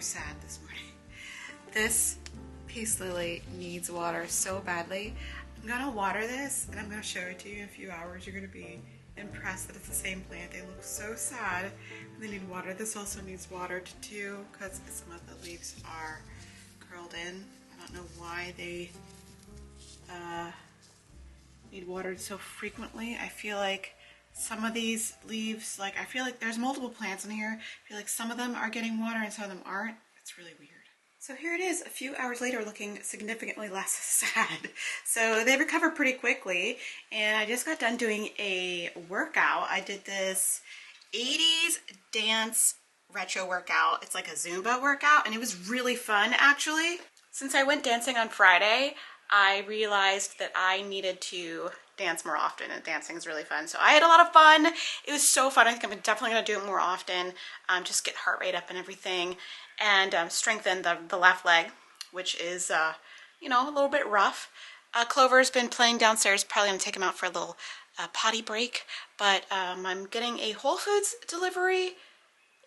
sad this morning. This peace lily needs water so badly. I'm gonna water this and I'm gonna show it to you in a few hours. You're gonna be impressed that it's the same plant. They look so sad when they need water. This also needs watered too because some of the leaves are curled in. I don't know why they need watered so frequently. I feel like some of these leaves, like I feel like there's multiple plants in here. I feel like some of them are getting water and some of them aren't. It's really weird. So here it is a few hours later, looking significantly less sad. So they recover pretty quickly, and I just got done doing a workout. I did this 80s dance retro workout. It's like a Zumba workout, and it was really fun actually. Since I went dancing on Friday, I realized that I needed to dance more often, and dancing is really fun. So I had a lot of fun. It was so fun. I think I'm definitely gonna do it more often. Just get heart rate up and everything, and strengthen the left leg, which is, you know, a little bit rough. Clover's been playing downstairs, probably gonna take him out for a little potty break, but I'm getting a Whole Foods delivery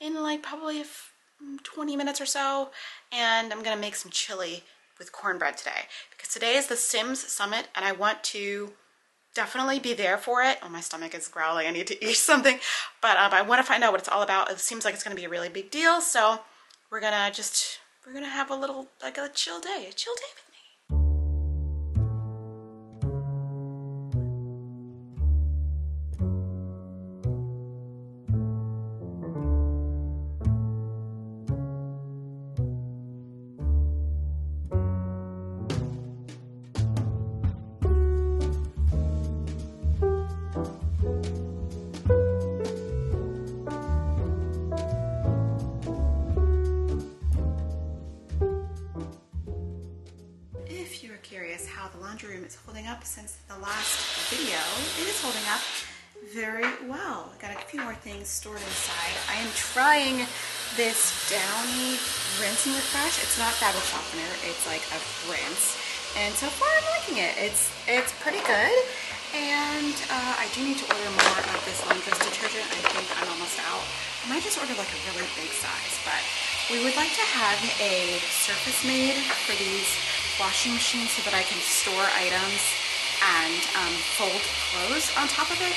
in like probably 20 minutes or so, and I'm gonna make some chili with cornbread today, because today is the Sims Summit and I want to definitely be there for it. Oh, my stomach is growling. I need to eat something, but I want to find out what it's all about. It seems like it's going to be a really big deal, so we're gonna have a little, like a chill day with me. If you are curious how the laundry room is holding up since the last video, it is holding up very well. I got a few more things stored inside. I am trying this Downy Rinse and Refresh. It's not fabric softener, it's like a rinse. And so far I'm liking it. It's pretty good. And I do need to order more of this laundress detergent. I think I'm almost out. I might just order like a really big size, but we would like to have a surface made for these washing machines so that I can store items and fold clothes on top of it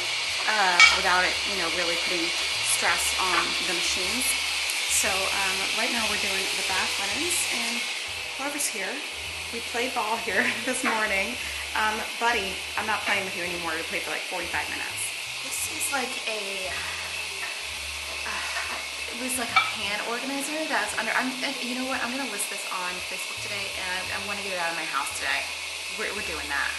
without it, you know, really putting stress on the machines. So right now we're doing the bath linens, and Clover's here. We played ball here this morning. Buddy, I'm not playing with you anymore. We played for like 45 minutes. This is like a it was like a hand organizer that's under, you know what, I'm gonna list this on Facebook today, and I want to get it out of my house today. We're doing that.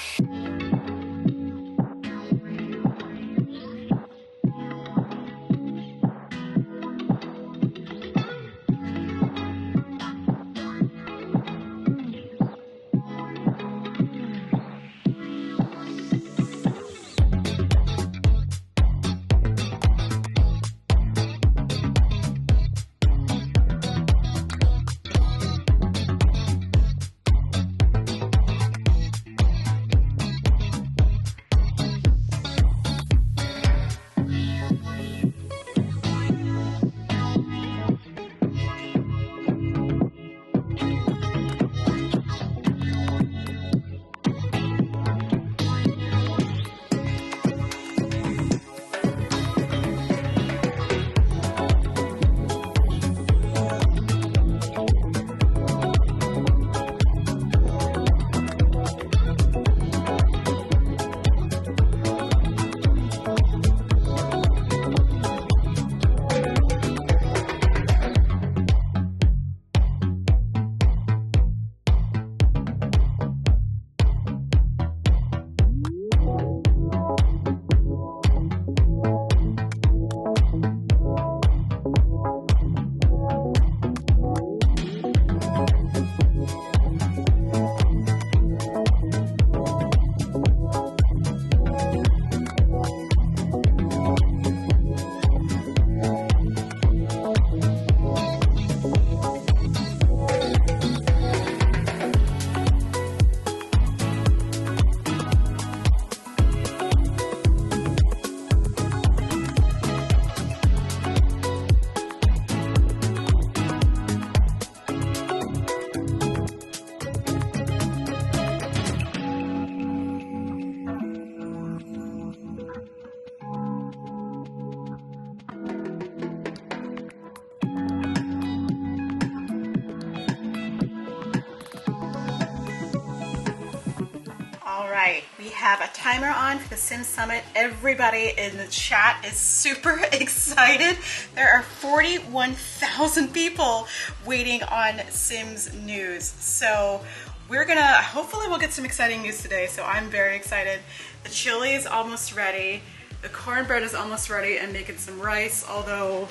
All right, we have a timer on for the Sims Summit. Everybody in the chat is super excited. There are 41,000 people waiting on Sims news. So hopefully we'll get some exciting news today. So I'm very excited. The chili is almost ready. The cornbread is almost ready. I'm making some rice, although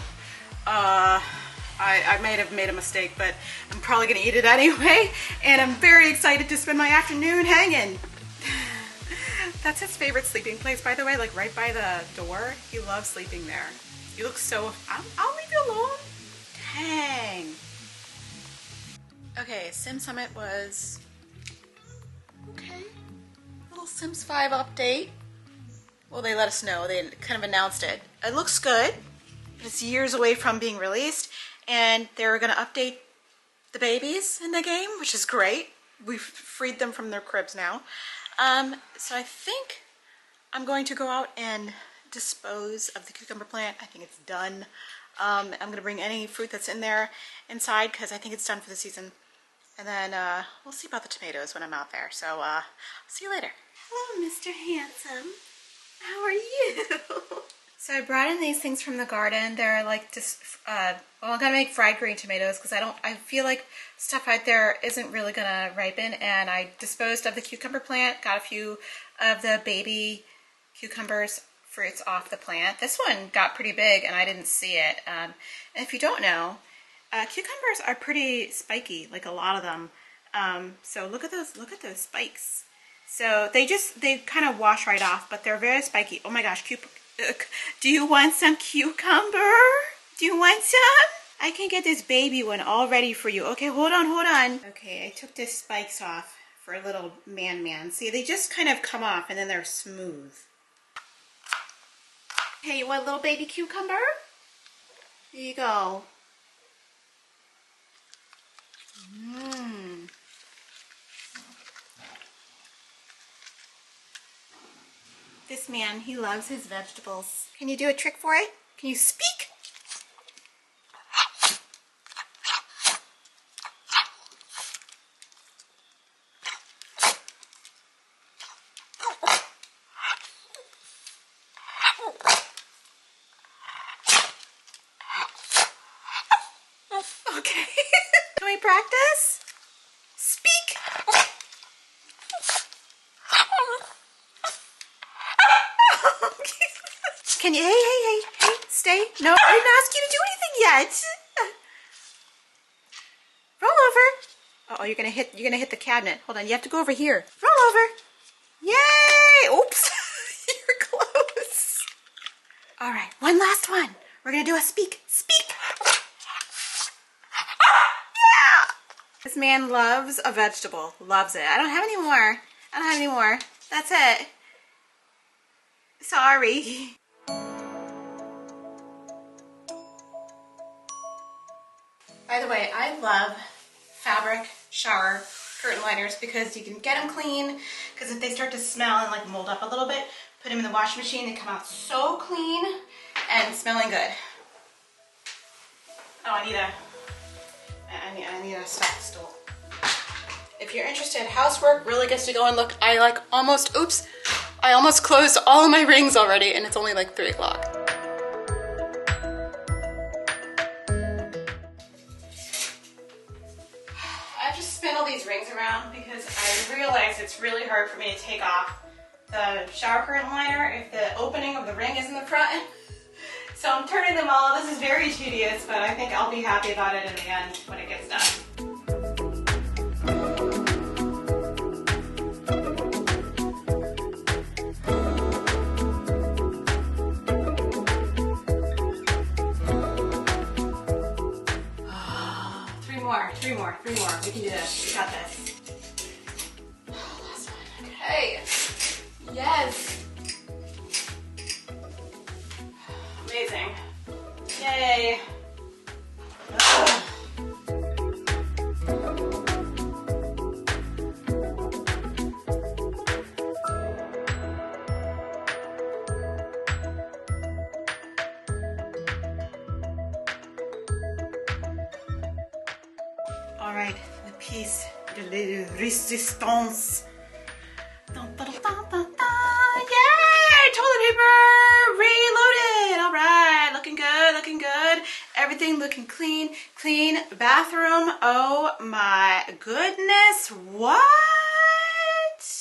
I might have made a mistake, but I'm probably gonna eat it anyway. And I'm very excited to spend my afternoon hanging. That's his favorite sleeping place, by the way, like right by the door. He loves sleeping there. You look so, I'll leave you alone. Dang. Okay, Sim Summit was okay. Little Sims 5 update. Well, they let us know. They kind of announced it. It looks good, but it's years away from being released. And they're gonna update the babies in the game, which is great. We've freed them from their cribs now. So I think I'm going to go out and dispose of the cucumber plant. I think it's done. I'm gonna bring any fruit that's in there inside because I think it's done for the season. And then we'll see about the tomatoes when I'm out there. So see you later. Hello, Mr. Handsome. How are you? So I brought in these things from the garden. They're like just, well, I'm gonna make fried green tomatoes because I feel like stuff out there isn't really gonna ripen, and I disposed of the cucumber plant, got a few of the baby cucumbers fruits off the plant. This one got pretty big and I didn't see it. And if you don't know, cucumbers are pretty spiky, like a lot of them. So look at those spikes. So they kind of wash right off, but they're very spiky. Oh my gosh, do you want some cucumber? Do you want some? I can get this baby one all ready for you. Okay, hold on. Okay, I took the spikes off for a little man. See, they just kind of come off and then they're smooth. Hey, you want a little baby cucumber? Here you go. This man, he loves his vegetables. Can you do a trick for it? Can you speak? Okay. Can we practice? Speak. Can you, hey, stay. No, I didn't ask you to do anything yet. Roll over. Uh-oh, you're gonna hit the cabinet. Hold on, you have to go over here. Roll over. Yay! Oops, you're close. All right, one last one. We're gonna do a speak. Speak. Yeah! This man loves a vegetable. Loves it. I don't have any more. That's it. Sorry. By the way, I love fabric shower curtain liners because you can get them clean, because if they start to smell and like mold up a little bit, put them in the washing machine, they come out so clean and smelling good. Oh, I need a stop stool. If you're interested, housework really gets to go and look. I almost closed all of my rings already and it's only like 3 o'clock. I've just spin all these rings around because I realize it's really hard for me to take off the shower curtain liner if the opening of the ring is in the front. So I'm turning them all. This is very tedious, but I think I'll be happy about it in the end when it gets done. Three more. We can do this. We got this. Last one. Okay. Yes. Amazing. Yay. Ugh. All right, the piece de resistance. Dun, dun, looking clean, clean bathroom. Oh my goodness, what?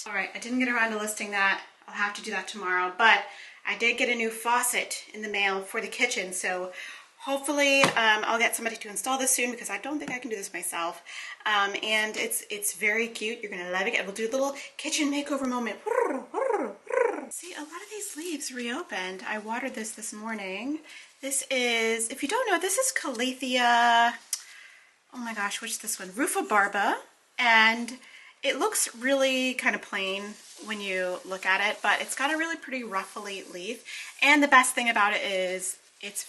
All right, I didn't get around to listing that. I'll have to do that tomorrow, but I did get a new faucet in the mail for the kitchen, so hopefully I'll get somebody to install this soon because I don't think I can do this myself. And it's very cute. You're gonna love it. We'll do a little kitchen makeover moment. See, a lot of these leaves reopened. I watered this morning. This is, if you don't know, this is Calathea, oh my gosh, what's this one? Rhubarba. And it looks really kind of plain when you look at it, but it's got a really pretty ruffly leaf. And the best thing about it is it's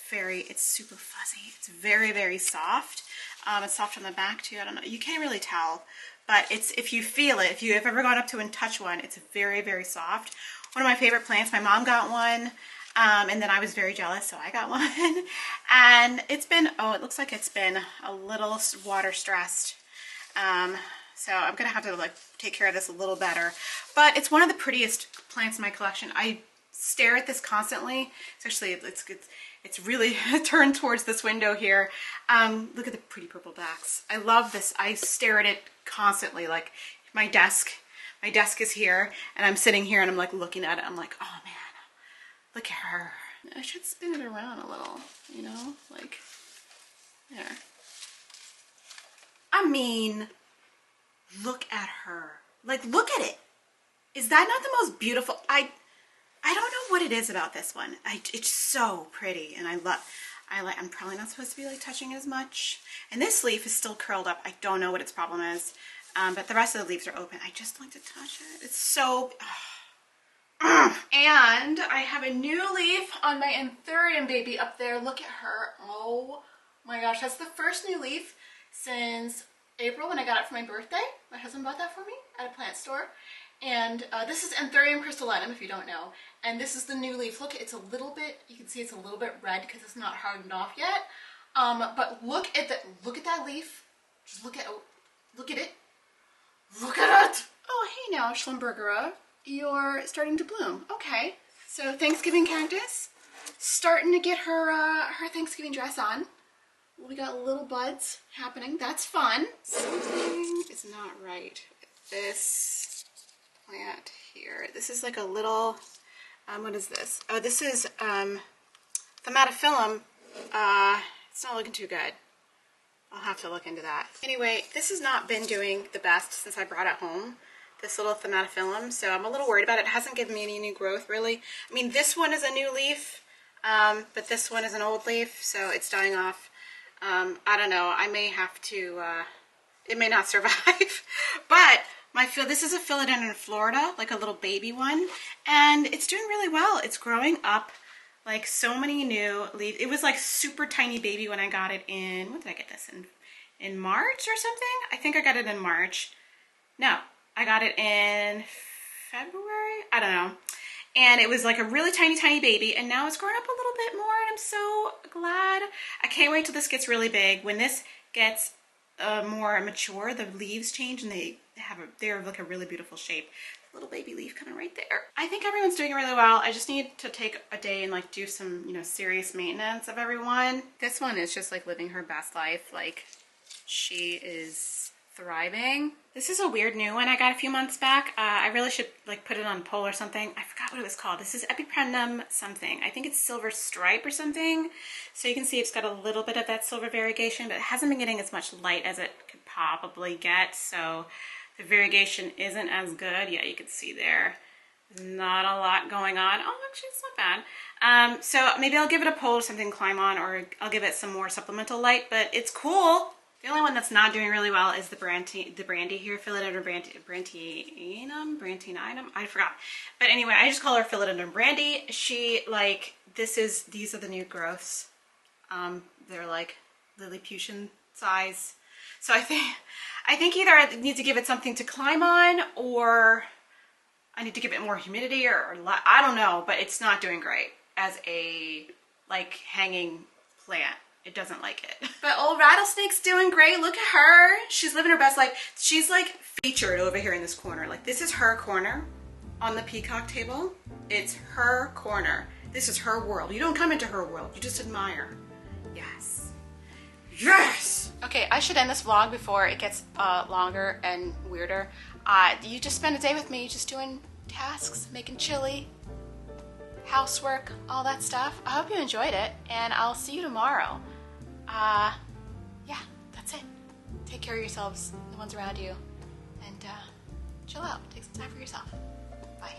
super fuzzy. It's very, very soft. It's soft on the back too. I don't know. You can't really tell, but if you feel it, if you've ever gone up to and touched one, it's very, very soft. One of my favorite plants. My mom got one, and then I was very jealous, so I got one. And it's been, oh, it looks like it's been a little water stressed. So I'm gonna have to like take care of this a little better. But it's one of the prettiest plants in my collection. I stare at this constantly, especially it's really turned towards this window here. Look at the pretty purple backs. I love this. I stare at it constantly. Like my desk is here and I'm sitting here and I'm like looking at it. I'm like, oh man, look at her. I should spin it around a little, you know, like there. I mean, look at her. Like, look at it. Is that not the most beautiful? I don't know what it is about this one. It's so pretty, and I'm probably not supposed to be like touching it as much. And this leaf is still curled up. I don't know what its problem is, but the rest of the leaves are open. I just like to touch it. It's so. And I have a new leaf on my Anthurium baby up there. Look at her. Oh my gosh, that's the first new leaf since April when I got it for my birthday. My husband bought that for me at a plant store. And this is Anthurium crystallinum, if you don't know. And this is the new leaf. Look, it's a little bit, you can see it's a little bit red because it's not hardened off yet. But look at that leaf. Just look at it. Look at it. Oh, hey now, Schlumbergera. You're starting to bloom. Okay. So Thanksgiving cactus. Starting to get her Thanksgiving dress on. We got little buds happening. That's fun. Something is not right with this plant here. This is like a little, what is this? Oh, this is Thamatophyllum. It's not looking too good. I'll have to look into that. Anyway, this has not been doing the best since I brought it home, this little Thamatophyllum, so I'm a little worried about it. It hasn't given me any new growth, really. I mean, this one is a new leaf, but this one is an old leaf, so it's dying off. I don't know. I may have to, it may not survive, but this is a philodendron Florida, like a little baby one, and it's doing really well. It's growing up like so many new leaves. It was like super tiny baby when I got it in, when did I get this? In March or something? I think I got it in March. No, I got it in February? I don't know. And it was like a really tiny baby, and now it's grown up a little bit more, and I'm so glad. I can't wait till this gets really big. When this gets more mature, the leaves change and they're like a really beautiful shape. Little baby leaf coming right there. I think everyone's doing really well. I just need to take a day and like do some, you know, serious maintenance of everyone. This one is just like living her best life. Like, she is thriving. This is a weird new one I got a few months back. I really should like put it on a poll or something. I forgot what it was called. This is Epipremnum something. I think it's Silver Stripe or something. So you can see it's got a little bit of that silver variegation, but it hasn't been getting as much light as it could probably get. So the variegation isn't as good. Yeah, you can see there. Not a lot going on. Oh, actually, it's not bad. So maybe I'll give it a poll or something to climb on, or I'll give it some more supplemental light, but it's cool. The only one that's not doing really well is the brandy here, Philodendron brantinum, I forgot. But anyway, I just call her Philodendron brandy. She, like, these are the new growths. They're like Lilliputian size. So I think either I need to give it something to climb on, or I need to give it more humidity, or I don't know, but it's not doing great as a, like, hanging plant. It doesn't like it. But old Rattlesnake's doing great. Look at her. She's living her best life. She's like featured over here in this corner. Like, this is her corner on the peacock table. It's her corner. This is her world. You don't come into her world. You just admire. Yes. Yes! Okay, I should end this vlog before it gets longer and weirder. You just spent a day with me just doing tasks, making chili, housework, all that stuff. I hope you enjoyed it, and I'll see you tomorrow. Yeah, that's it. Take care of yourselves, the ones around you, and chill out. Take some time for yourself. Bye.